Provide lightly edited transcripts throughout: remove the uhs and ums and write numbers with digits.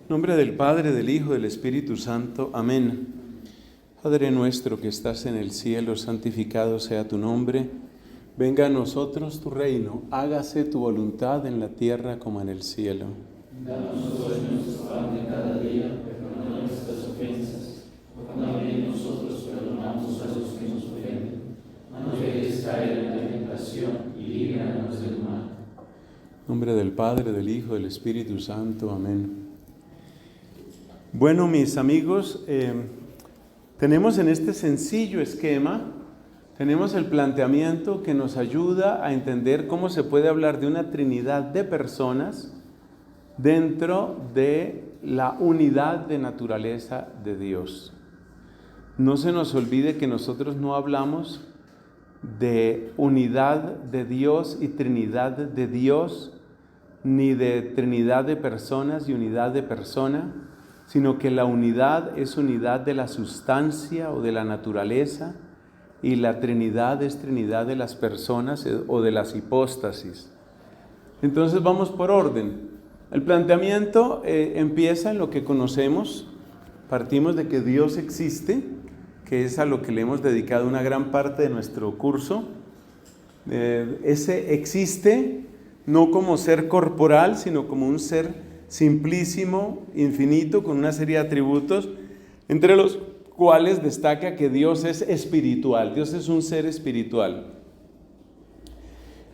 En nombre del Padre, del Hijo, del Espíritu Santo. Amén. Padre nuestro que estás en el cielo, santificado sea tu nombre. Venga a nosotros tu reino. Hágase tu voluntad en la tierra como en el cielo. Danos hoy nuestro pan de cada día, perdona nuestras ofensas, como también nosotros perdonamos a los que nos ofenden. No nos dejes caer en la tentación y líbranos del mal. En nombre del Padre, del Hijo, del Espíritu Santo. Amén. Bueno, mis amigos, tenemos en este sencillo esquema, tenemos el planteamiento que nos ayuda a entender cómo se puede hablar de una trinidad de personas dentro de la unidad de naturaleza de Dios. No se nos olvide que nosotros no hablamos de unidad de Dios y trinidad de Dios, ni de trinidad de personas y unidad de persona, sino que la unidad es unidad de la sustancia o de la naturaleza, y la trinidad es trinidad de las personas o de las hipóstasis. Entonces vamos por orden. El planteamiento empieza en lo que conocemos. Partimos de que Dios existe, que es a lo que le hemos dedicado una gran parte de nuestro curso. Ese existe no como ser corporal, sino como un ser simplísimo, infinito, con una serie de atributos, entre los cuales destaca que Dios es espiritual. Dios es un ser espiritual.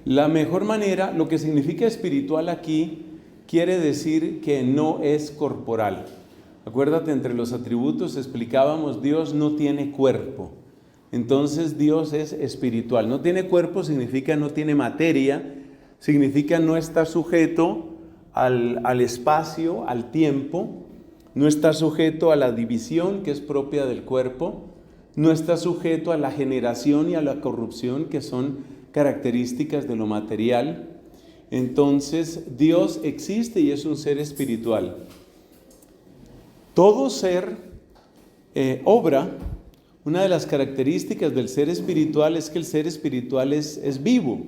La mejor manera, lo que significa espiritual aquí, quiere decir que no es corporal. Acuérdate, entre los atributos explicábamos, Dios no tiene cuerpo. Entonces Dios es espiritual. No tiene cuerpo significa no tiene materia, significa no está sujeto al espacio, al tiempo, no está sujeto a la división que es propia del cuerpo, no está sujeto a la generación y a la corrupción que son características de lo material. Entonces Dios existe y es un ser espiritual. Todo ser obra. Una de las características del ser espiritual es que el ser espiritual es vivo.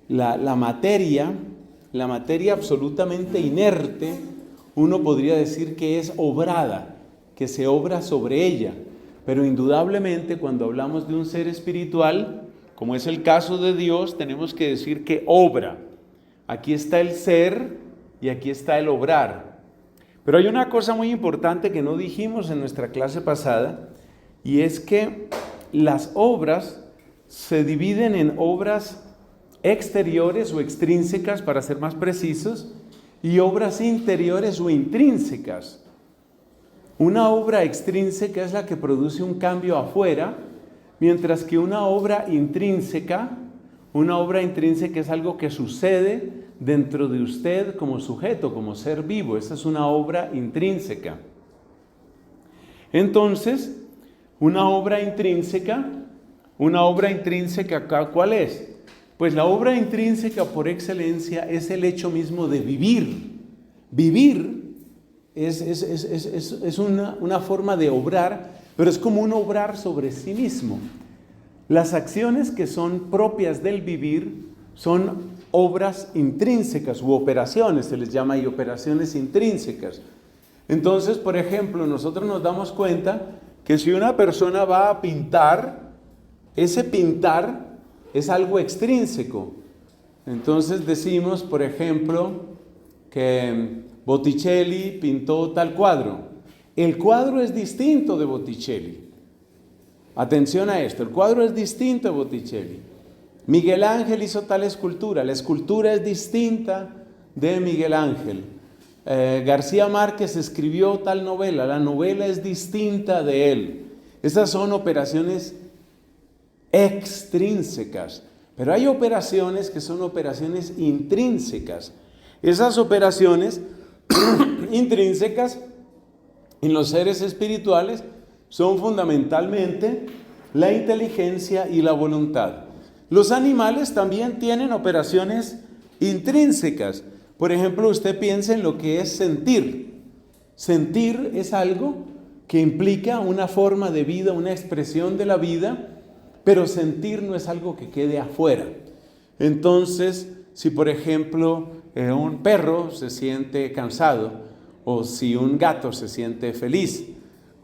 La materia absolutamente inerte, uno podría decir que es obrada, que se obra sobre ella. Pero indudablemente cuando hablamos de un ser espiritual, como es el caso de Dios, tenemos que decir que obra. Aquí está el ser y aquí está el obrar. Pero hay una cosa muy importante que no dijimos en nuestra clase pasada, y es que las obras se dividen en obras exteriores o extrínsecas, para ser más precisos, y obras interiores o intrínsecas. Una obra extrínseca es la que produce un cambio afuera, mientras que una obra intrínseca es algo que sucede dentro de usted como sujeto, como ser vivo. Esa es una obra intrínseca. Entonces, una obra intrínseca, ¿cuál es? Pues la obra intrínseca por excelencia es el hecho mismo de vivir. Vivir es una forma de obrar, pero es como un obrar sobre sí mismo. Las acciones que son propias del vivir son obras intrínsecas u operaciones, se les llama ahí operaciones intrínsecas. Entonces, por ejemplo, nosotros nos damos cuenta que si una persona va a pintar, ese pintar es algo extrínseco. Entonces decimos, por ejemplo, que Botticelli pintó tal cuadro. El cuadro es distinto de Botticelli. Atención a esto, el cuadro es distinto de Botticelli. Miguel Ángel hizo tal escultura, la escultura es distinta de Miguel Ángel. García Márquez escribió tal novela, la novela es distinta de él. Esas son operaciones extrínsecas, pero hay operaciones que son operaciones intrínsecas. Esas operaciones intrínsecas en los seres espirituales son fundamentalmente la inteligencia y la voluntad. Los animales también tienen operaciones intrínsecas. Por ejemplo, usted piensa en lo que es sentir. Sentir es algo que implica una forma de vida, una expresión de la vida, pero sentir no es algo que quede afuera. Entonces, si por ejemplo un perro se siente cansado, o si un gato se siente feliz,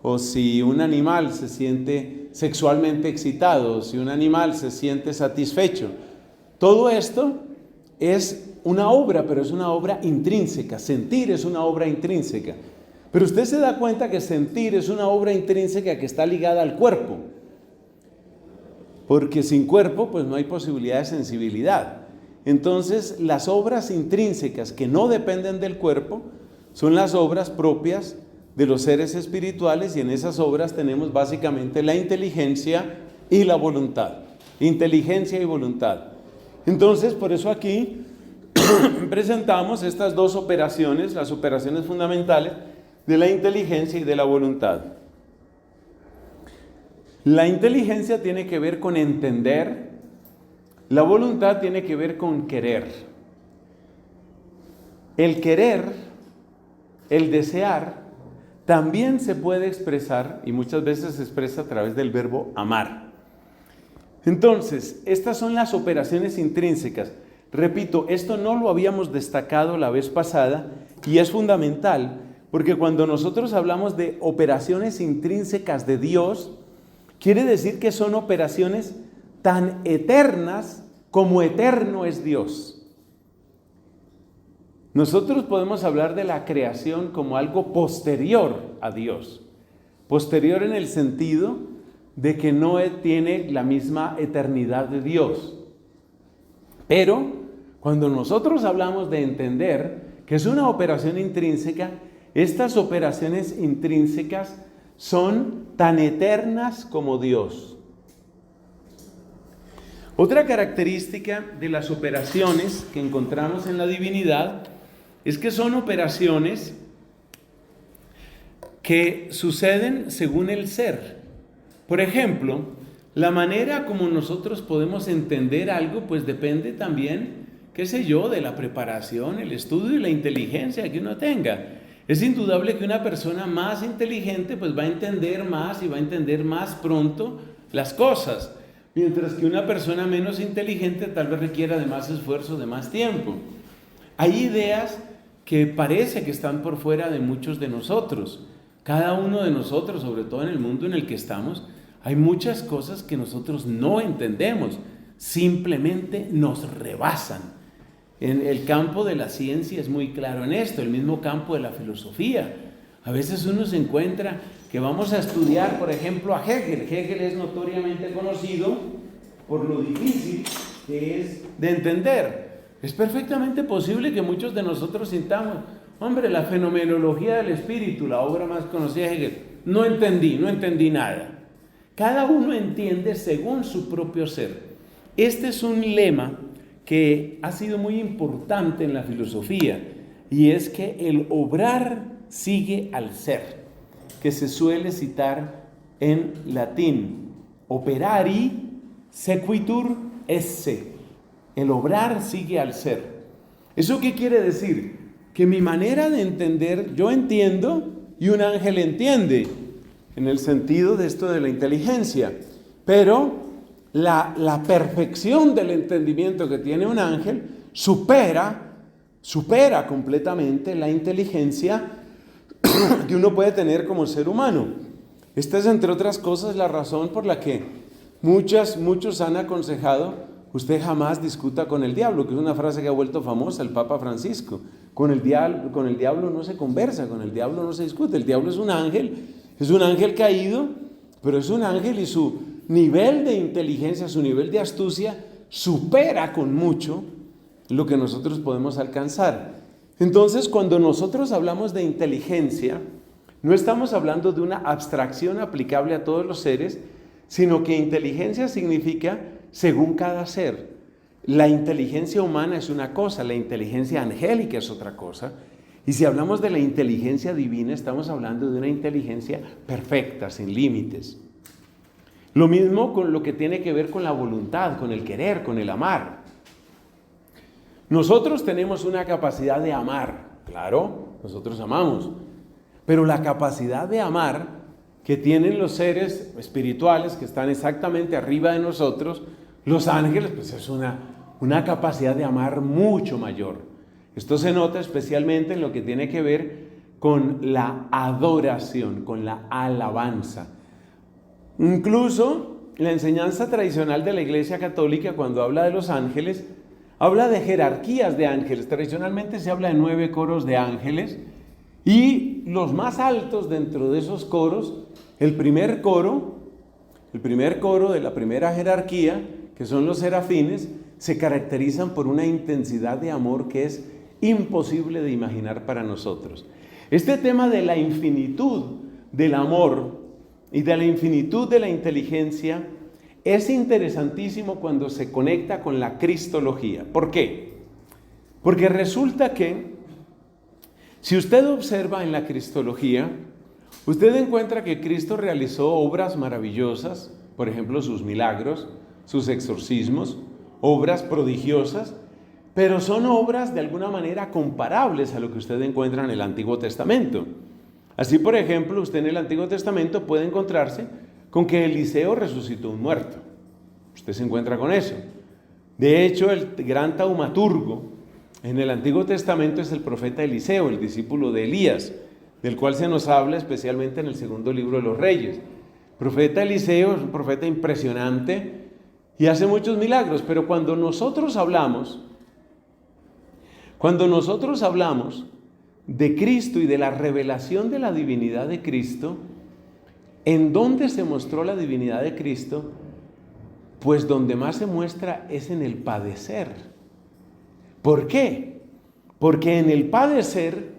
o si un animal se siente sexualmente excitado, o si un animal se siente satisfecho. Todo esto es una obra, pero es una obra intrínseca. Sentir es una obra intrínseca. Pero usted se da cuenta que sentir es una obra intrínseca que está ligada al cuerpo. Porque sin cuerpo, pues no hay posibilidad de sensibilidad. Entonces, las obras intrínsecas que no dependen del cuerpo son las obras propias de los seres espirituales, y en esas obras tenemos básicamente la inteligencia y la voluntad. Inteligencia y voluntad. Entonces, por eso aquí presentamos estas dos operaciones, las operaciones fundamentales de la inteligencia y de la voluntad. La inteligencia tiene que ver con entender, la voluntad tiene que ver con querer. El querer, el desear, también se puede expresar, y muchas veces se expresa a través del verbo amar. Entonces, estas son las operaciones intrínsecas. Repito, esto no lo habíamos destacado la vez pasada y es fundamental, porque cuando nosotros hablamos de operaciones intrínsecas de Dios, quiere decir que son operaciones tan eternas como eterno es Dios. Nosotros podemos hablar de la creación como algo posterior a Dios. Posterior en el sentido de que no tiene la misma eternidad de Dios. Pero cuando nosotros hablamos de entender que es una operación intrínseca, estas operaciones intrínsecas son tan eternas como Dios. Otra característica de las operaciones que encontramos en la divinidad es que son operaciones que suceden según el ser. Por ejemplo, la manera como nosotros podemos entender algo, pues depende también, qué sé yo, de la preparación, el estudio y la inteligencia que uno tenga. Es indudable que una persona más inteligente pues va a entender más y va a entender más pronto las cosas, mientras que una persona menos inteligente tal vez requiera de más esfuerzo, de más tiempo. Hay ideas que parece que están por fuera de muchos de nosotros. Cada uno de nosotros, sobre todo en el mundo en el que estamos, hay muchas cosas que nosotros no entendemos, simplemente nos rebasan. En el campo de la ciencia es muy claro en esto, el mismo campo de la filosofía. A veces uno se encuentra que vamos a estudiar, por ejemplo, a Hegel. Hegel es notoriamente conocido por lo difícil que es de entender. Es perfectamente posible que muchos de nosotros sintamos, hombre, la fenomenología del espíritu, la obra más conocida de Hegel, no entendí nada. Cada uno entiende según su propio ser. Este es un lema que ha sido muy importante en la filosofía, y es que el obrar sigue al ser, que se suele citar en latín, operari sequitur esse, el obrar sigue al ser. ¿Eso qué quiere decir? Que mi manera de entender, yo entiendo y un ángel entiende, en el sentido de esto de la inteligencia, pero la perfección del entendimiento que tiene un ángel supera completamente la inteligencia que uno puede tener como ser humano. Esta es, entre otras cosas, la razón por la que muchos han aconsejado: usted jamás discuta con el diablo, que es una frase que ha vuelto famosa el Papa Francisco. Con el diablo no se conversa, con el diablo no se discute. El diablo es un ángel caído, pero es un ángel, y su nivel de inteligencia, su nivel de astucia supera con mucho lo que nosotros podemos alcanzar. Entonces, cuando nosotros hablamos de inteligencia, no estamos hablando de una abstracción aplicable a todos los seres, sino que inteligencia significa según cada ser. La inteligencia humana es una cosa, la inteligencia angélica es otra cosa, y si hablamos de la inteligencia divina, estamos hablando de una inteligencia perfecta, sin límites. Lo mismo con lo que tiene que ver con la voluntad, con el querer, con el amar. Nosotros tenemos una capacidad de amar, claro, nosotros amamos, pero la capacidad de amar que tienen los seres espirituales que están exactamente arriba de nosotros, los ángeles, pues es una capacidad de amar mucho mayor. Esto se nota especialmente en lo que tiene que ver con la adoración, con la alabanza. Incluso la enseñanza tradicional de la Iglesia Católica, cuando habla de los ángeles, habla de jerarquías de ángeles. Tradicionalmente se habla de 9 coros de ángeles, y los más altos dentro de esos coros, el primer coro de la primera jerarquía, que son los serafines, se caracterizan por una intensidad de amor que es imposible de imaginar para nosotros. Este tema de la infinitud del amor y de la infinitud de la inteligencia es interesantísimo cuando se conecta con la cristología. ¿Por qué? Porque resulta que si usted observa en la cristología, usted encuentra que Cristo realizó obras maravillosas, por ejemplo, sus milagros, sus exorcismos, obras prodigiosas, pero son obras de alguna manera comparables a lo que usted encuentra en el Antiguo Testamento. Así, por ejemplo, usted en el Antiguo Testamento puede encontrarse con que Eliseo resucitó un muerto. Usted se encuentra con eso. De hecho, el gran taumaturgo en el Antiguo Testamento es el profeta Eliseo, el discípulo de Elías, del cual se nos habla especialmente en el segundo libro de los Reyes. El profeta Eliseo es un profeta impresionante y hace muchos milagros, pero cuando nosotros hablamos de Cristo y de la revelación de la divinidad de Cristo, ¿en dónde se mostró la divinidad de Cristo? Pues donde más se muestra es en el padecer. ¿Por qué? Porque en el padecer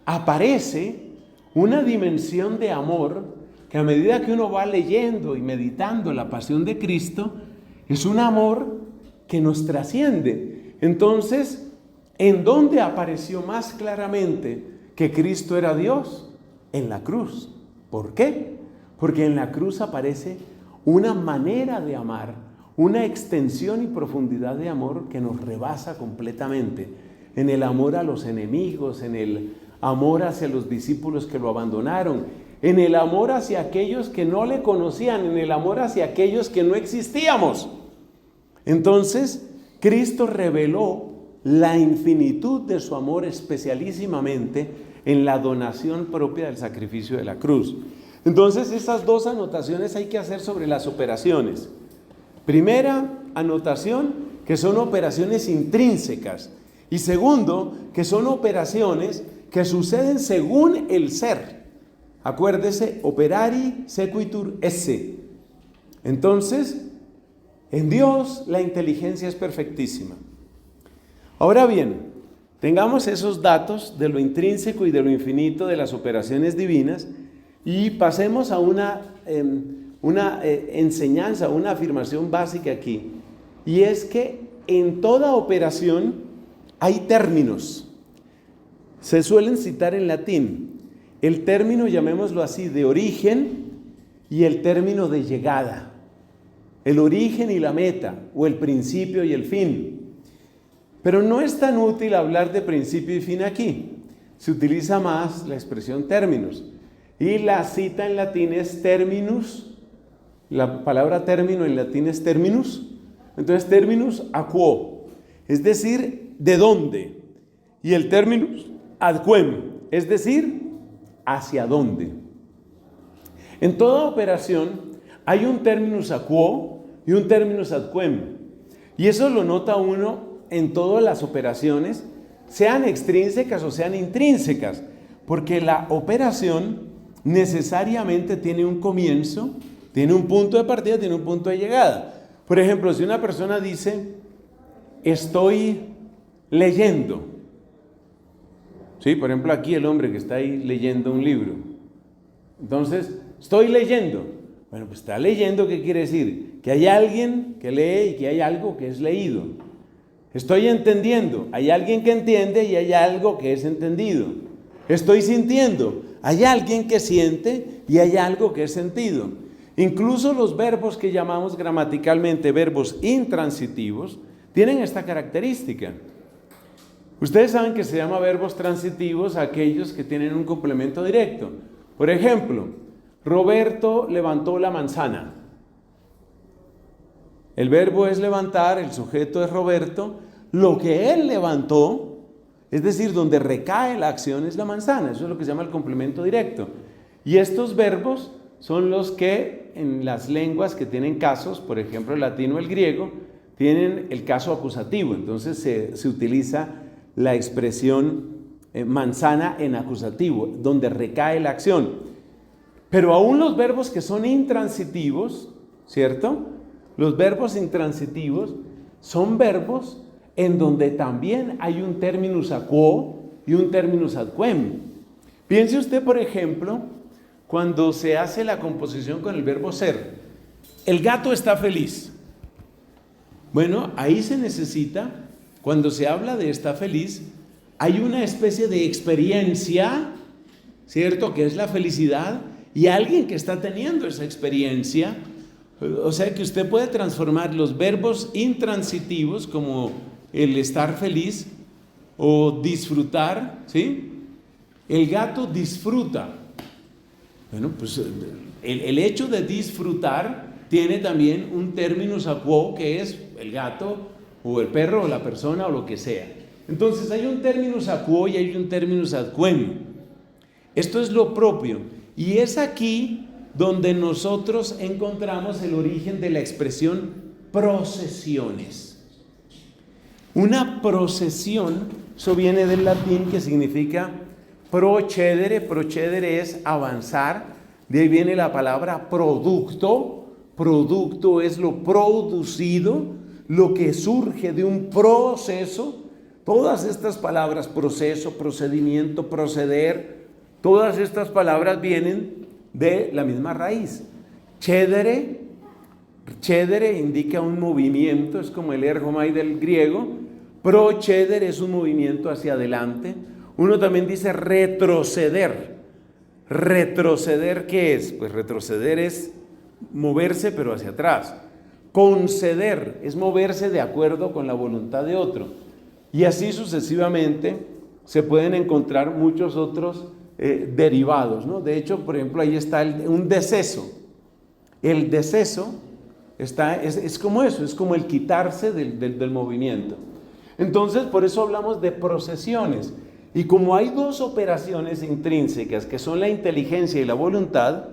aparece una dimensión de amor que a medida que uno va leyendo y meditando la pasión de Cristo, es un amor que nos trasciende. Entonces, ¿en dónde apareció más claramente que Cristo era Dios? En la cruz. ¿Por qué? Porque en la cruz aparece una manera de amar, una extensión y profundidad de amor que nos rebasa completamente. En el amor a los enemigos, en el amor hacia los discípulos que lo abandonaron, en el amor hacia aquellos que no le conocían, en el amor hacia aquellos que no existíamos. Entonces, Cristo reveló la infinitud de su amor especialísimamente en la donación propia del sacrificio de la cruz. Entonces, esas dos anotaciones hay que hacer sobre las operaciones. Primera anotación, que son operaciones intrínsecas. Y segundo, que son operaciones que suceden según el ser. Acuérdese, operari sequitur esse. Entonces, en Dios la inteligencia es perfectísima. Ahora bien, tengamos esos datos de lo intrínseco y de lo infinito de las operaciones divinas y pasemos a una enseñanza, una afirmación básica aquí. Y es que en toda operación hay términos. Se suelen citar en latín. El término, llamémoslo así, de origen y el término de llegada. El origen y la meta, o el principio y el fin. Pero no es tan útil hablar de principio y fin aquí. Se utiliza más la expresión términos. Y la cita en latín es terminus. La palabra término en latín es terminus. Entonces, terminus a quo, es decir, ¿de dónde? Y el terminus ad quem, es decir, ¿hacia dónde? En toda operación hay un terminus a quo y un terminus ad quem. Y eso lo nota uno en todas las operaciones, sean extrínsecas o sean intrínsecas, porque la operación necesariamente tiene un comienzo, tiene un punto de partida, tiene un punto de llegada. Por ejemplo, si una persona dice, estoy leyendo. Sí, por ejemplo, aquí el hombre que está ahí leyendo un libro. Entonces, estoy leyendo. Bueno, pues está leyendo, ¿qué quiere decir? Que hay alguien que lee y que hay algo que es leído. Estoy entendiendo. Hay alguien que entiende y hay algo que es entendido. Estoy sintiendo. Hay alguien que siente y hay algo que es sentido. Incluso los verbos que llamamos gramaticalmente verbos intransitivos tienen esta característica. Ustedes saben que se llama verbos transitivos a aquellos que tienen un complemento directo. Por ejemplo, Roberto levantó la manzana. El verbo es levantar, el sujeto es Roberto. Lo que él levantó Es decir, donde recae la acción es la manzana. Eso es lo que se llama el complemento directo. Y estos verbos son los que en las lenguas que tienen casos, por ejemplo el latino o el griego, tienen el caso acusativo. Entonces se utiliza la expresión manzana en acusativo, donde recae la acción. Pero aún los verbos que son intransitivos, ¿cierto? Los verbos intransitivos son verbos en donde también hay un terminus a quo y un terminus ad quem. Piense usted, por ejemplo, cuando se hace la composición con el verbo ser. El gato está feliz. Bueno, ahí se necesita, cuando se habla de está feliz, hay una especie de experiencia, ¿cierto? Que es la felicidad, y alguien que está teniendo esa experiencia. O sea que usted puede transformar los verbos intransitivos como el estar feliz o disfrutar, ¿sí? El gato disfruta. Bueno, pues el hecho de disfrutar tiene también un terminus a quo, que es el gato o el perro o la persona o lo que sea. Entonces hay un terminus a quo y hay un terminus ad quem. Esto es lo propio. Y es aquí donde nosotros encontramos el origen de la expresión procesiones. Una procesión, eso viene del latín que significa procedere. Procedere es avanzar. De ahí viene la palabra producto. Producto es lo producido, lo que surge de un proceso. Todas estas palabras, proceso, procedimiento, proceder, todas estas palabras vienen de la misma raíz. Cedere indica un movimiento, es como el ergomai del griego. Procedere es un movimiento hacia adelante. Uno también dice retroceder. ¿Retroceder qué es? Pues retroceder es moverse pero hacia atrás. Conceder es moverse de acuerdo con la voluntad de otro. Y así sucesivamente se pueden encontrar muchos otros derivados, ¿no? De hecho, por ejemplo, ahí está un deceso. El deceso es como eso, es como el quitarse del movimiento. Entonces, por eso hablamos de procesiones. Y como hay dos operaciones intrínsecas, que son la inteligencia y la voluntad,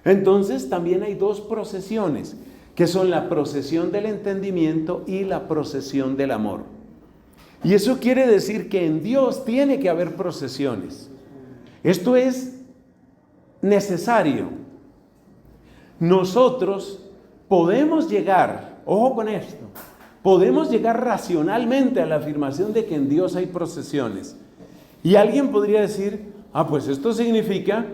entonces también hay dos procesiones, que son la procesión del entendimiento y la procesión del amor. Y eso quiere decir que en Dios tiene que haber procesiones. Esto es necesario. Nosotros podemos llegar, ojo con esto, podemos llegar racionalmente a la afirmación de que en Dios hay procesiones. Y alguien podría decir, pues esto significa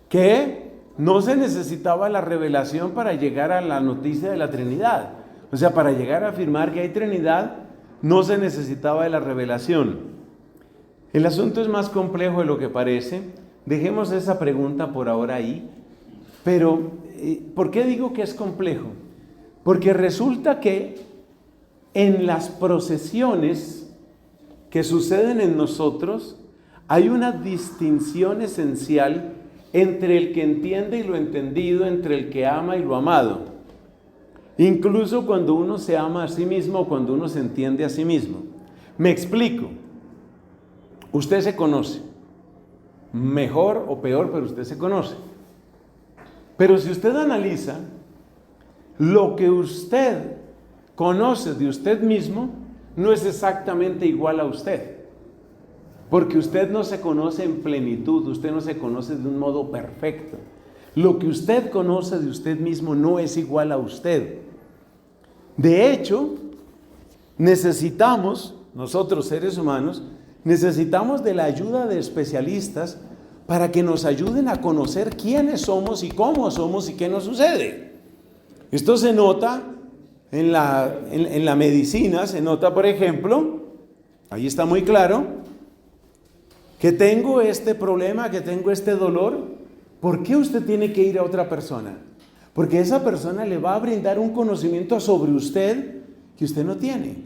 que no se necesitaba la revelación para llegar a la noticia de la Trinidad. O sea, para llegar a afirmar que hay Trinidad, no se necesitaba de la revelación. El asunto es más complejo de lo que parece. Dejemos esa pregunta por ahora ahí. Pero, ¿por qué digo que es complejo? Porque resulta que en las procesiones que suceden en nosotros, hay una distinción esencial entre el que entiende y lo entendido, entre el que ama y lo amado. Incluso cuando uno se ama a sí mismo o cuando uno se entiende a sí mismo. Me explico. Usted se conoce. Mejor o peor, pero usted se conoce. Pero si usted analiza, lo que usted conoce de usted mismo no es exactamente igual a usted. Porque usted no se conoce en plenitud, usted no se conoce de un modo perfecto. Lo que usted conoce de usted mismo no es igual a usted. De hecho, nosotros seres humanos, necesitamos de la ayuda de especialistas para que nos ayuden a conocer quiénes somos y cómo somos y qué nos sucede. Esto se nota en la medicina, se nota, por ejemplo, ahí está muy claro, que tengo este problema, que tengo este dolor. ¿Por qué usted tiene que ir a otra persona? Porque esa persona le va a brindar un conocimiento sobre usted que usted no tiene.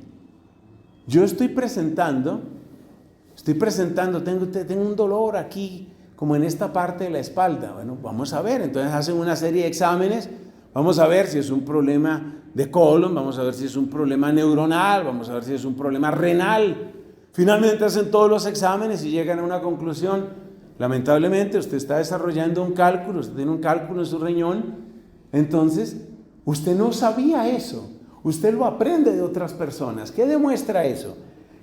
Yo estoy presentando, tengo un dolor aquí, como en esta parte de la espalda. Bueno, vamos a ver, entonces hacen una serie de exámenes, vamos a ver si es un problema de colon, vamos a ver si es un problema neuronal, vamos a ver si es un problema renal. Finalmente hacen todos los exámenes y llegan a una conclusión. Lamentablemente usted está desarrollando un cálculo, usted tiene un cálculo en su riñón, entonces usted no sabía eso, usted lo aprende de otras personas. ¿Qué demuestra eso?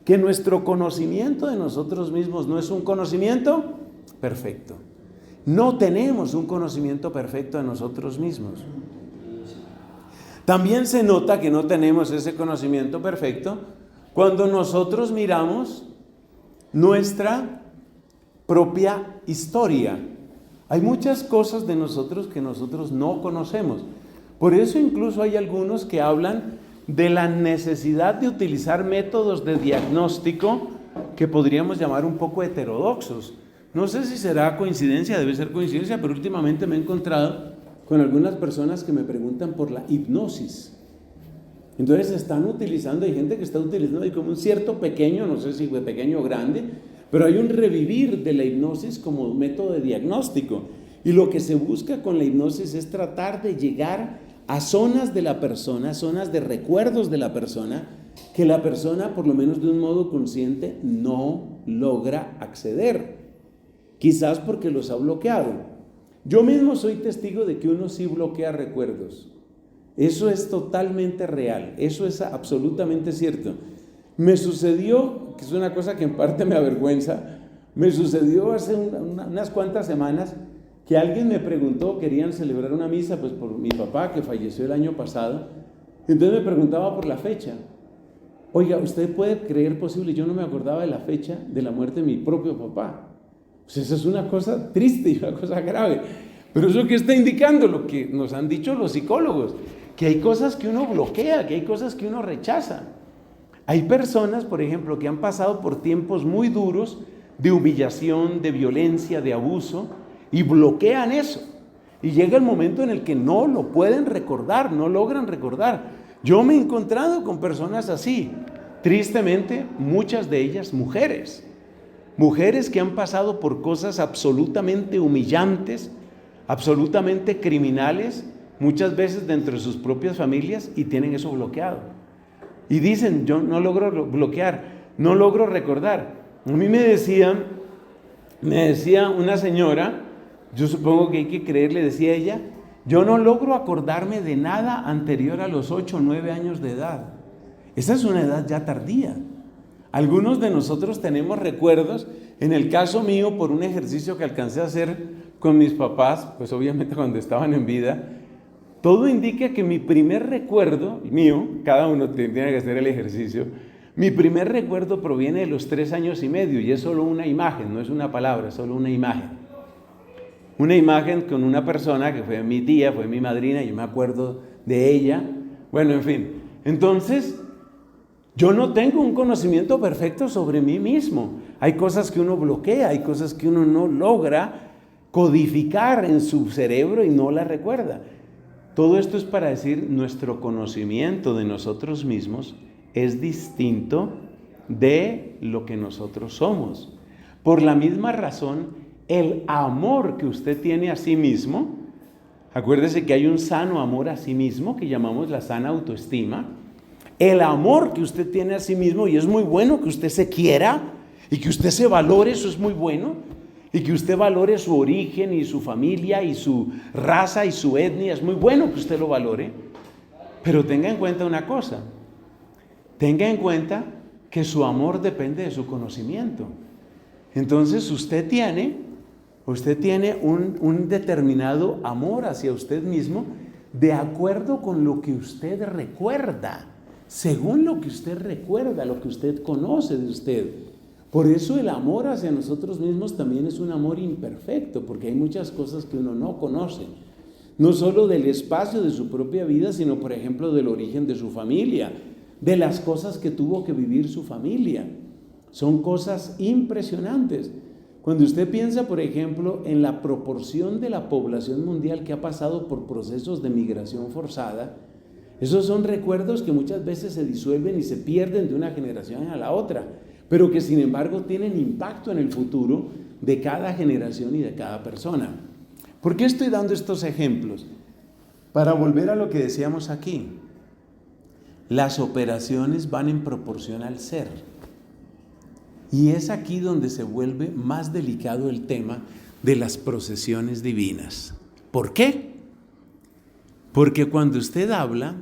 Que nuestro conocimiento de nosotros mismos no es un conocimiento perfecto. No tenemos un conocimiento perfecto de nosotros mismos. También se nota que no tenemos ese conocimiento perfecto cuando nosotros miramos nuestra propia historia. Hay muchas cosas de nosotros que nosotros no conocemos. Por eso incluso hay algunos que hablan de la necesidad de utilizar métodos de diagnóstico que podríamos llamar un poco heterodoxos. No sé si será coincidencia, debe ser coincidencia, pero últimamente me he encontrado con algunas personas que me preguntan por la hipnosis. Entonces están utilizando, hay gente que está utilizando ahí como un cierto pequeño, no sé si fue pequeño o grande, pero hay un revivir de la hipnosis como método de diagnóstico. Y lo que se busca con la hipnosis es tratar de llegar a zonas de la persona, zonas de recuerdos de la persona, que la persona, por lo menos de un modo consciente, no logra acceder. Quizás porque los ha bloqueado. Yo mismo soy testigo de que uno sí bloquea recuerdos. Eso es totalmente real, eso es absolutamente cierto. Me sucedió, que es una cosa que en parte me avergüenza, me sucedió hace unas cuantas semanas que alguien me preguntó, querían celebrar una misa pues por mi papá que falleció el año pasado, entonces me preguntaba por la fecha. Oiga, ¿usted puede creer posible? Yo no me acordaba de la fecha de la muerte de mi propio papá. Pues eso es una cosa triste y una cosa grave. Pero eso que está indicando lo que nos han dicho los psicólogos, que hay cosas que uno bloquea, que hay cosas que uno rechaza. Hay personas, por ejemplo, que han pasado por tiempos muy duros de humillación, de violencia, de abuso, y bloquean eso. Y llega el momento en el que no lo pueden recordar, no logran recordar. Yo me he encontrado con personas así, tristemente, muchas de ellas mujeres que han pasado por cosas absolutamente humillantes, absolutamente criminales, muchas veces dentro de sus propias familias, y tienen eso bloqueado. Y dicen, yo no logro bloquear, no logro recordar. A mí me decía una señora, yo supongo que hay que creerle, decía ella, yo no logro acordarme de nada anterior a los 8 o 9 años de edad. Esa es una edad ya tardía. Algunos de nosotros tenemos recuerdos, en el caso mío, por un ejercicio que alcancé a hacer con mis papás, pues obviamente cuando estaban en vida, todo indica que mi primer recuerdo mío, cada uno tiene que hacer el ejercicio, mi primer recuerdo proviene de los 3 años y medio y es solo una imagen, no es una palabra, es solo una imagen. Una imagen con una persona que fue mi tía, fue mi madrina, yo me acuerdo de ella, bueno, en fin. Entonces, yo no tengo un conocimiento perfecto sobre mí mismo. Hay cosas que uno bloquea, hay cosas que uno no logra codificar en su cerebro y no las recuerda. Todo esto es para decir, nuestro conocimiento de nosotros mismos es distinto de lo que nosotros somos. Por la misma razón, el amor que usted tiene a sí mismo, acuérdese que hay un sano amor a sí mismo que llamamos la sana autoestima. El amor que usted tiene a sí mismo, y es muy bueno que usted se quiera y que usted se valore, eso es muy bueno, y que usted valore su origen y su familia y su raza y su etnia, es muy bueno que usted lo valore, pero tenga en cuenta una cosa, tenga en cuenta que su amor depende de su conocimiento. Entonces usted tiene un determinado amor hacia usted mismo de acuerdo con lo que usted recuerda. Según lo que usted recuerda, lo que usted conoce de usted. Por eso el amor hacia nosotros mismos también es un amor imperfecto, porque hay muchas cosas que uno no conoce. No solo del espacio de su propia vida, sino por ejemplo del origen de su familia, de las cosas que tuvo que vivir su familia. Son cosas impresionantes. Cuando usted piensa, por ejemplo, en la proporción de la población mundial que ha pasado por procesos de migración forzada, esos son recuerdos que muchas veces se disuelven y se pierden de una generación a la otra, pero que sin embargo tienen impacto en el futuro de cada generación y de cada persona. ¿Por qué estoy dando estos ejemplos? Para volver a lo que decíamos aquí. Las operaciones van en proporción al ser. Y es aquí donde se vuelve más delicado el tema de las procesiones divinas. ¿Por qué? Porque cuando usted habla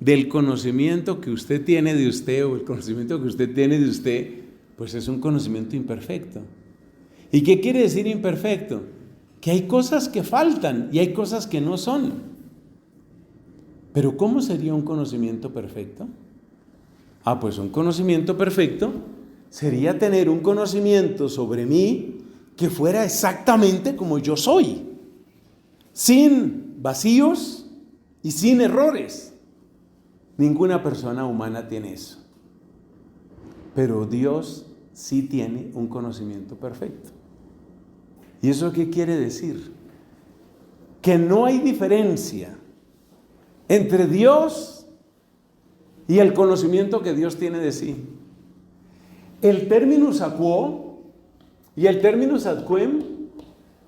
del conocimiento que usted tiene de usted o el conocimiento que usted tiene de usted, pues es un conocimiento imperfecto. ¿Y qué quiere decir imperfecto? Que hay cosas que faltan y hay cosas que no son. Pero ¿cómo sería un conocimiento perfecto? Pues un conocimiento perfecto sería tener un conocimiento sobre mí que fuera exactamente como yo soy, sin vacíos y sin errores. Ninguna persona humana tiene eso. Pero Dios sí tiene un conocimiento perfecto. ¿Y eso qué quiere decir? Que no hay diferencia entre Dios y el conocimiento que Dios tiene de sí. El terminus aquo y el terminus ad quem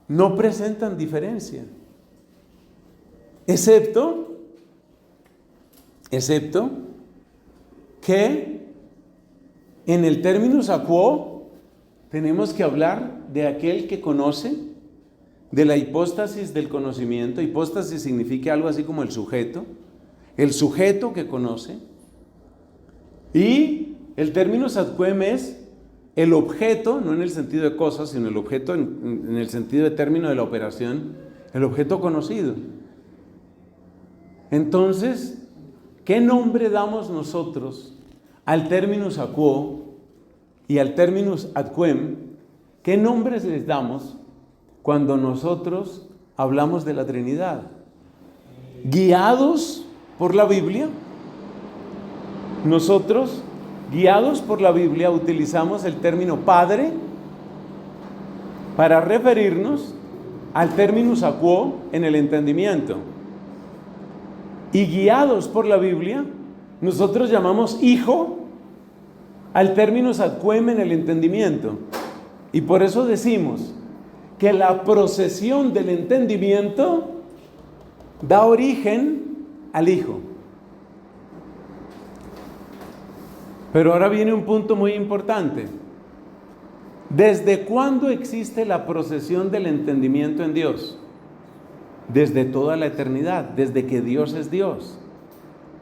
no presentan diferencia, excepto que en el terminus aquo tenemos que hablar de aquel que conoce, de la hipóstasis del conocimiento. Hipóstasis significa algo así como el sujeto que conoce. Y el terminus ad quem es el objeto, no en el sentido de cosas, sino el objeto en el sentido de término de la operación, el objeto conocido. Entonces, ¿qué nombre damos nosotros al terminus aquo y al terminus ad quem? ¿Qué nombres les damos cuando nosotros hablamos de la Trinidad? Guiados por la Biblia, nosotros, guiados por la Biblia, utilizamos el término Padre para referirnos al terminus aquo en el entendimiento. Y guiados por la Biblia, nosotros llamamos Hijo al terminus ad quem en el entendimiento. Y por eso decimos que la procesión del entendimiento da origen al Hijo. Pero ahora viene un punto muy importante. ¿Desde cuándo existe la procesión del entendimiento en Dios? Desde toda la eternidad, desde que Dios es Dios.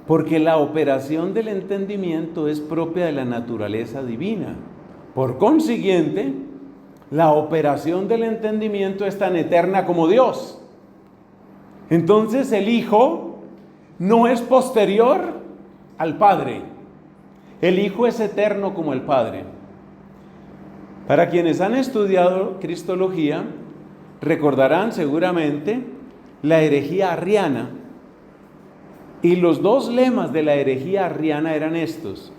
Porque la operación del entendimiento es propia de la naturaleza divina. Por consiguiente, la operación del entendimiento es tan eterna como Dios. Entonces el Hijo no es posterior al Padre. El Hijo es eterno como el Padre. Para quienes han estudiado cristología, recordarán seguramente la herejía arriana. Y los dos lemas de la herejía arriana eran estos: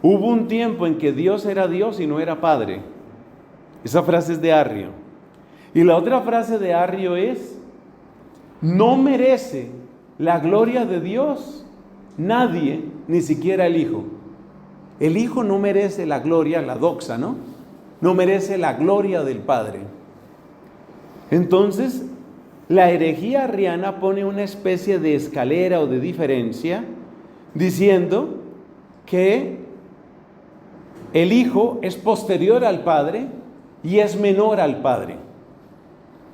hubo un tiempo en que Dios era Dios y no era Padre. Esa frase es de Arrio. Y la otra frase de Arrio es: no merece la gloria de Dios nadie, ni siquiera el Hijo. El Hijo no merece la gloria, la doxa, ¿no? No merece la gloria del Padre. Entonces, la herejía arriana pone una especie de escalera o de diferencia, diciendo que el Hijo es posterior al Padre y es menor al Padre.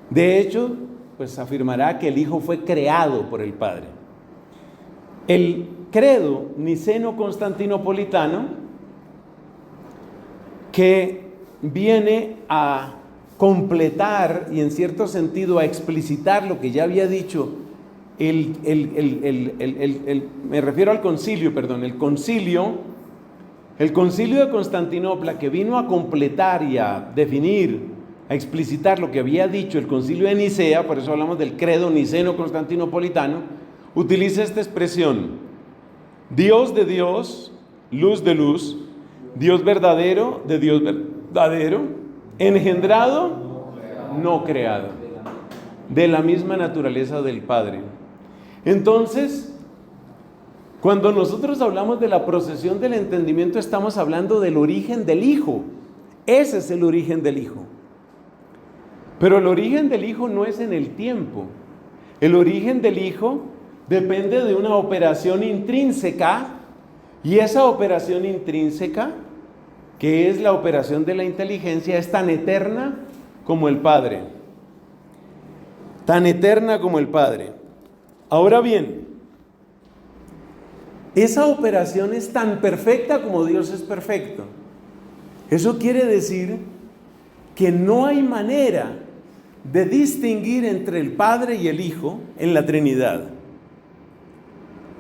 De hecho, pues afirmará que el Hijo fue creado por el Padre. El credo niceno-constantinopolitano, que viene a completar y en cierto sentido a explicitar lo que ya había dicho me refiero al concilio, el concilio de Constantinopla, que vino a completar y a definir, a explicitar lo que había dicho el concilio de Nicea. Por eso hablamos del credo niceno-constantinopolitano. Utiliza esta expresión: Dios de Dios, luz de luz, Dios verdadero de Dios verdadero, engendrado, no creado, de la misma naturaleza del Padre. Entonces, cuando nosotros hablamos de la procesión del entendimiento, estamos hablando del origen del Hijo. Ese es el origen del Hijo. Pero el origen del Hijo no es en el tiempo. El origen del Hijo depende de una operación intrínseca, y esa operación intrínseca que es la operación de la inteligencia, es tan eterna como el Padre. Tan eterna como el Padre. Ahora bien, esa operación es tan perfecta como Dios es perfecto. Eso quiere decir que no hay manera de distinguir entre el Padre y el Hijo en la Trinidad.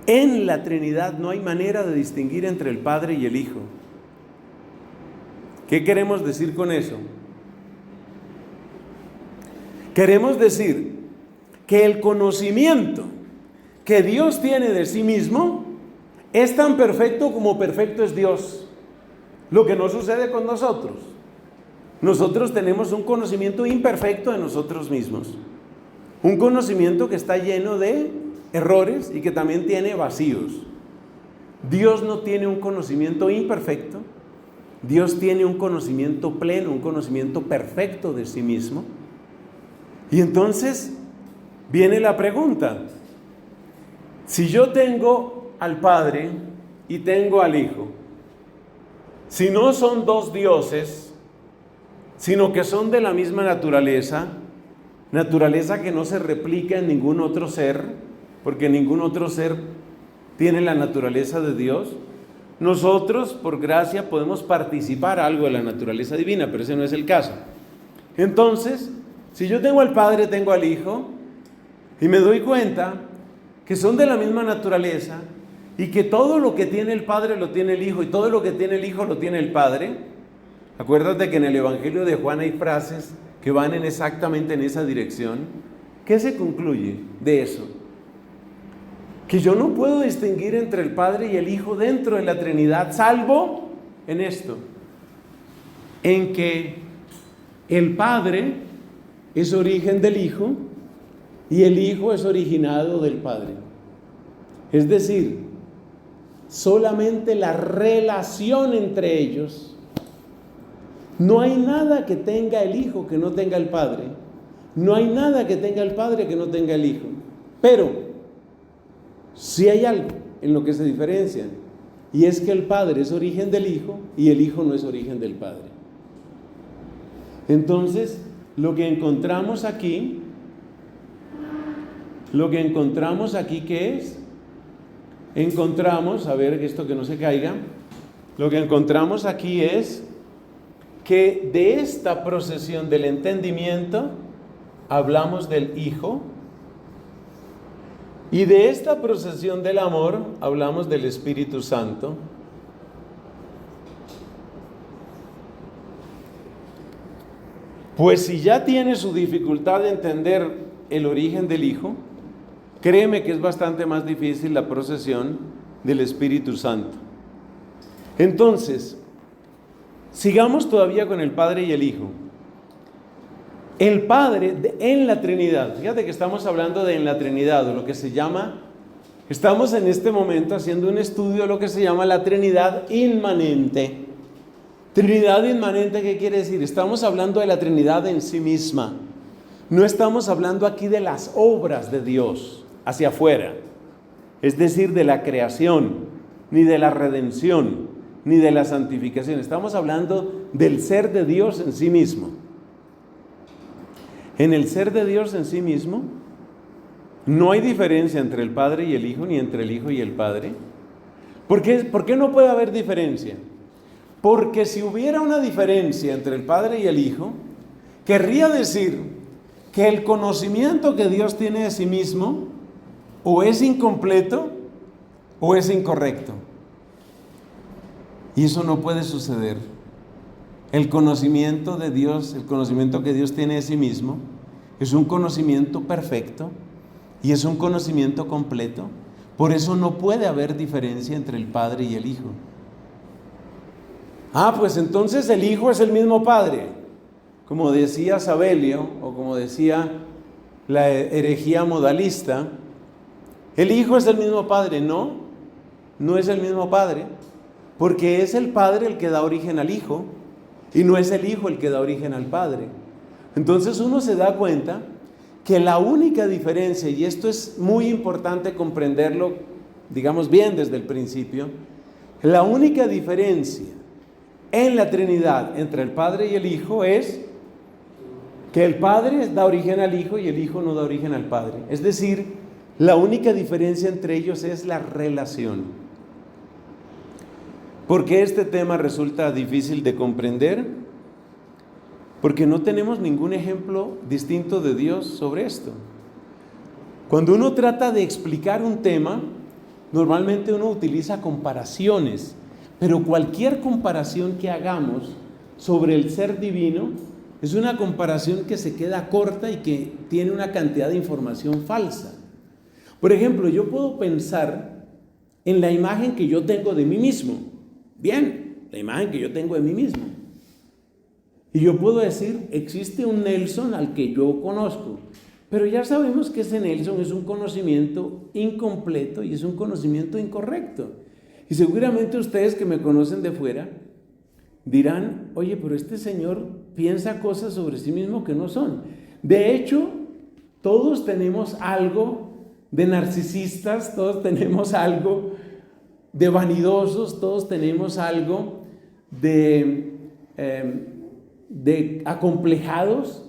En la Trinidad no hay manera de distinguir entre el Padre y el Hijo. ¿Qué queremos decir con eso? Queremos decir que el conocimiento que Dios tiene de sí mismo es tan perfecto como perfecto es Dios. Lo que no sucede con nosotros. Nosotros tenemos un conocimiento imperfecto de nosotros mismos. Un conocimiento que está lleno de errores y que también tiene vacíos. Dios no tiene un conocimiento imperfecto. Dios tiene un conocimiento pleno, un conocimiento perfecto de sí mismo. Y entonces viene la pregunta: si yo tengo al Padre y tengo al Hijo, si no son dos dioses, sino que son de la misma naturaleza que no se replica en ningún otro ser, porque ningún otro ser tiene la naturaleza de Dios, nosotros por gracia podemos participar algo de la naturaleza divina, pero ese no es el caso. Entonces, si yo tengo al Padre, tengo al Hijo, y me doy cuenta que son de la misma naturaleza, y que todo lo que tiene el Padre lo tiene el Hijo, y todo lo que tiene el Hijo lo tiene el Padre. Acuérdate que en el Evangelio de Juan hay frases que van exactamente en esa dirección. ¿Qué se concluye de eso? Que yo no puedo distinguir entre el Padre y el Hijo dentro de la Trinidad, salvo en esto, en que el Padre es origen del Hijo y el Hijo es originado del Padre. Es decir, solamente la relación entre ellos. No hay nada que tenga el Hijo que no tenga el Padre. No hay nada que tenga el Padre que no tenga el Hijo. Pero sí hay algo en lo que se diferencian, y es que el Padre es origen del Hijo y el Hijo no es origen del Padre. Entonces, lo que encontramos aquí, ¿qué es? Encontramos, a ver esto que no se caiga, lo que encontramos aquí es que de esta procesión del entendimiento hablamos del Hijo, y de esta procesión del amor hablamos del Espíritu Santo. Pues si ya tiene su dificultad de entender el origen del Hijo, créeme que es bastante más difícil la procesión del Espíritu Santo. Entonces, sigamos todavía con el Padre y el Hijo. El Padre en la Trinidad, fíjate que estamos hablando de en la Trinidad, o lo que se llama, estamos en este momento haciendo un estudio de lo que se llama la Trinidad inmanente. Trinidad inmanente, ¿qué quiere decir? Estamos hablando de la Trinidad en sí misma. No estamos hablando aquí de las obras de Dios hacia afuera, es decir, de la creación, ni de la redención, ni de la santificación. Estamos hablando del ser de Dios en sí mismo. En el ser de Dios en sí mismo no hay diferencia entre el Padre y el Hijo, ni entre el Hijo y el Padre. ¿Por qué no puede haber diferencia? Porque si hubiera una diferencia entre el Padre y el Hijo, querría decir que el conocimiento que Dios tiene de sí mismo o es incompleto o es incorrecto. Y eso no puede suceder. El conocimiento de Dios, el conocimiento que Dios tiene de sí mismo, es un conocimiento perfecto y es un conocimiento completo. Por eso no puede haber diferencia entre el Padre y el Hijo. Pues entonces el Hijo es el mismo Padre. Como decía Sabelio, o como decía la herejía modalista, el Hijo es el mismo Padre. No, no es el mismo Padre, porque es el Padre el que da origen al Hijo, y no es el Hijo el que da origen al Padre. Entonces uno se da cuenta que la única diferencia, y esto es muy importante comprenderlo, digamos bien desde el principio, la única diferencia en la Trinidad entre el Padre y el Hijo es que el Padre da origen al Hijo y el Hijo no da origen al Padre. Es decir, la única diferencia entre ellos es la relación. ¿Por qué este tema resulta difícil de comprender? Porque no tenemos ningún ejemplo distinto de Dios sobre esto. Cuando uno trata de explicar un tema, normalmente uno utiliza comparaciones, pero cualquier comparación que hagamos sobre el ser divino es una comparación que se queda corta y que tiene una cantidad de información falsa. Por ejemplo, yo puedo pensar en la imagen que yo tengo de mí mismo. Bien, la imagen que yo tengo de mí mismo. Y yo puedo decir, existe un Nelson al que yo conozco, pero ya sabemos que ese Nelson es un conocimiento incompleto y es un conocimiento incorrecto. Y seguramente ustedes que me conocen de fuera dirán, oye, pero este señor piensa cosas sobre sí mismo que no son. De hecho, todos tenemos algo de narcisistas, todos tenemos algo de vanidosos, todos tenemos algo de acomplejados.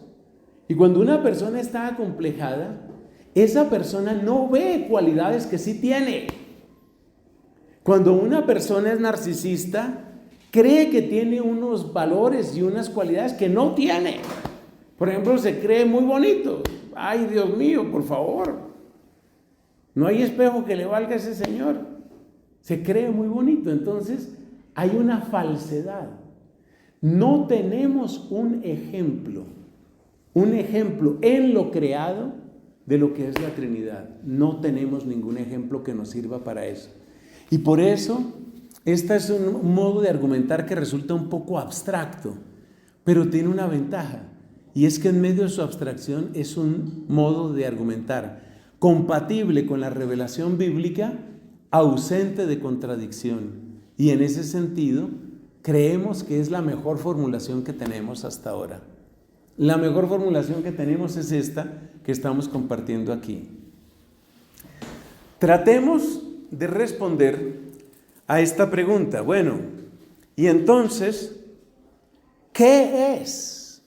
Y cuando una persona está acomplejada, esa persona no ve cualidades que sí tiene. Cuando una persona es narcisista, cree que tiene unos valores y unas cualidades que no tiene. Por ejemplo, se cree muy bonito. Ay, Dios mío, por favor. No hay espejo que le valga a ese señor. Se cree muy bonito. Entonces, hay una falsedad. No tenemos un ejemplo en lo creado de lo que es la Trinidad. No tenemos ningún ejemplo que nos sirva para eso. Y por eso, este es un modo de argumentar que resulta un poco abstracto, pero tiene una ventaja, y es que en medio de su abstracción es un modo de argumentar compatible con la revelación bíblica, ausente de contradicción. Y en ese sentido, creemos que es la mejor formulación que tenemos hasta ahora. La mejor formulación que tenemos es esta que estamos compartiendo aquí. Tratemos de responder a esta pregunta. Bueno, y entonces, ¿qué es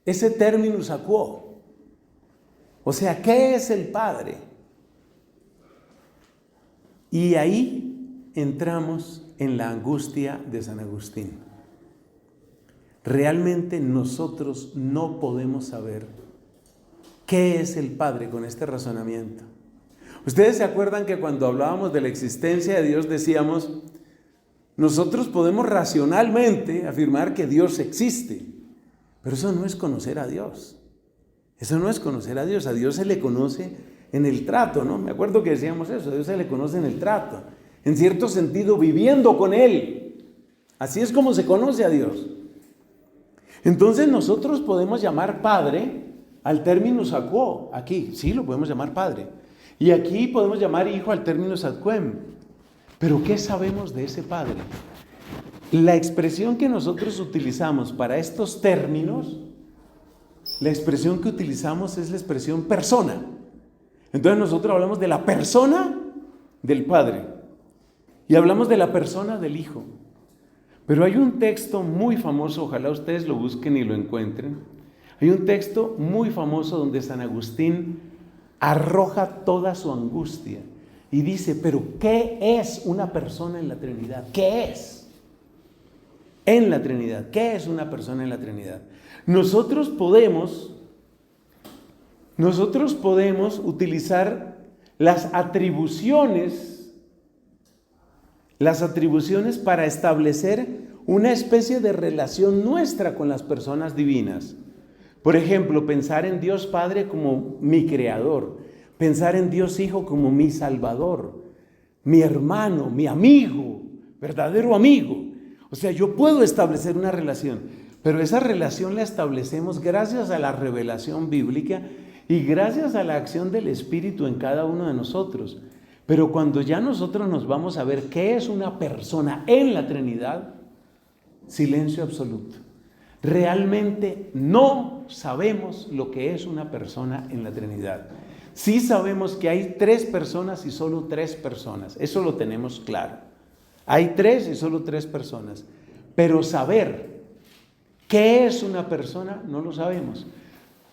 ese terminus aquo? O sea, ¿qué es el Padre? Y ahí entramos en la angustia de San Agustín. Realmente nosotros no podemos saber qué es el Padre con este razonamiento. Ustedes se acuerdan que cuando hablábamos de la existencia de Dios decíamos, nosotros podemos racionalmente afirmar que Dios existe, pero eso no es conocer a Dios. Eso no es conocer a Dios. A Dios se le conoce en el trato, ¿no? Me acuerdo que decíamos eso, a Dios se le conoce en el trato. En cierto sentido, viviendo con Él. Así es como se conoce a Dios. Entonces nosotros podemos llamar Padre al terminus aquo. Aquí, sí, lo podemos llamar Padre. Y aquí podemos llamar Hijo al terminus ad quem. Pero ¿qué sabemos de ese Padre? La expresión que nosotros utilizamos para estos términos, la expresión que utilizamos es la expresión persona. Entonces nosotros hablamos de la persona del Padre y hablamos de la persona del Hijo. Pero hay un texto muy famoso, ojalá ustedes lo busquen y lo encuentren. Hay un texto muy famoso donde San Agustín arroja toda su angustia y dice, pero ¿qué es una persona en la Trinidad? ¿Qué es? En la Trinidad, ¿qué es una persona en la Trinidad? Nosotros podemos utilizar las atribuciones para establecer una especie de relación nuestra con las personas divinas. Por ejemplo, pensar en Dios Padre como mi creador, pensar en Dios Hijo como mi salvador, mi hermano, mi amigo, verdadero amigo. O sea, yo puedo establecer una relación, pero esa relación la establecemos gracias a la revelación bíblica y gracias a la acción del Espíritu en cada uno de nosotros. Pero cuando ya nosotros nos vamos a ver qué es una persona en la Trinidad, silencio absoluto. Realmente no sabemos lo que es una persona en la Trinidad. Sí sabemos que hay 3 personas y solo 3 personas. Eso lo tenemos claro. Hay 3 y solo 3 personas. pero saber qué es una persona no lo sabemos.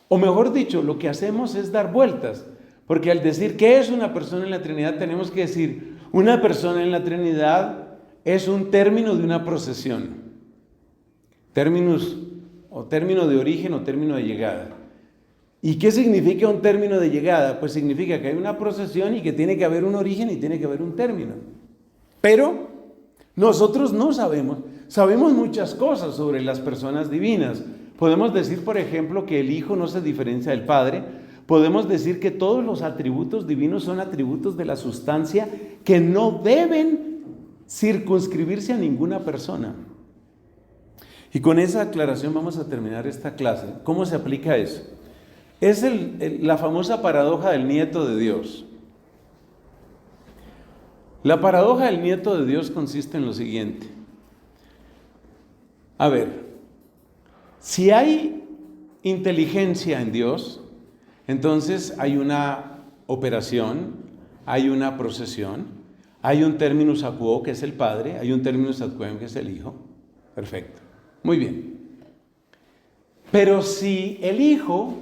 O mejor dicho, lo que hacemos es dar vueltas, porque al decir qué es una persona en la Trinidad tenemos que decir, una persona en la Trinidad es un término de una procesión, término de origen o término de llegada. ¿Y qué significa un término de llegada? Pues significa que hay una procesión y que tiene que haber un origen y tiene que haber un término. Pero nosotros no sabemos. Sabemos muchas cosas sobre las personas divinas. Podemos decir, por ejemplo, que el Hijo no se diferencia del Padre. Podemos decir que todos los atributos divinos son atributos de la sustancia que no deben circunscribirse a ninguna persona. Y con esa aclaración vamos a terminar esta clase. ¿Cómo se aplica eso? Es la famosa paradoja del nieto de Dios. La paradoja del nieto de Dios consiste en lo siguiente. A ver, si hay inteligencia en Dios, entonces hay una operación, hay una procesión, hay un terminus ad quo que es el Padre, hay un terminus ad quem que es el Hijo. Perfecto. Muy bien. Pero si el Hijo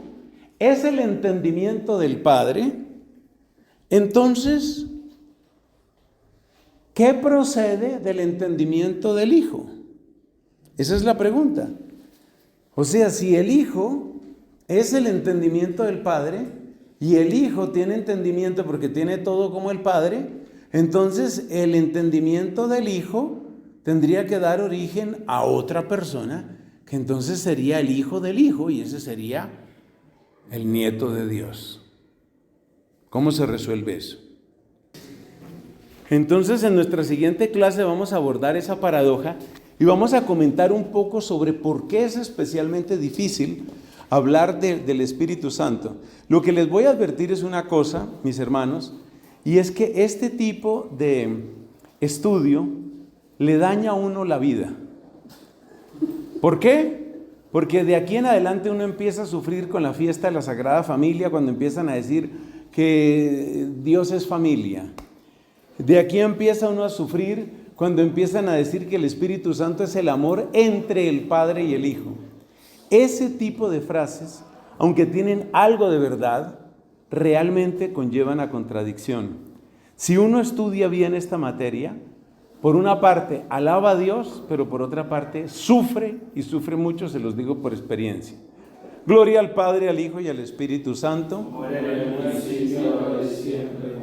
es el entendimiento del Padre, entonces, ¿qué procede del entendimiento del Hijo? Esa es la pregunta. O sea, si el Hijo es el entendimiento del Padre y el Hijo tiene entendimiento porque tiene todo como el Padre, entonces el entendimiento del Hijo tendría que dar origen a otra persona, que entonces sería el Hijo del Hijo y ese sería el nieto de Dios. ¿Cómo se resuelve eso? Entonces, en nuestra siguiente clase vamos a abordar esa paradoja y vamos a comentar un poco sobre por qué es especialmente difícil hablar del Espíritu Santo. Lo que les voy a advertir es una cosa, mis hermanos, y es que este tipo de estudio le daña a uno la vida. ¿Por qué? Porque de aquí en adelante uno empieza a sufrir con la fiesta de la Sagrada Familia cuando empiezan a decir que Dios es familia. De aquí empieza uno a sufrir cuando empiezan a decir que el Espíritu Santo es el amor entre el Padre y el Hijo. Ese tipo de frases, aunque tienen algo de verdad, realmente conllevan a contradicción. Si uno estudia bien esta materia, por una parte alaba a Dios, pero por otra parte sufre, y sufre mucho, se los digo por experiencia. Gloria al Padre, al Hijo y al Espíritu Santo. Como era en el principio, ahora y siempre,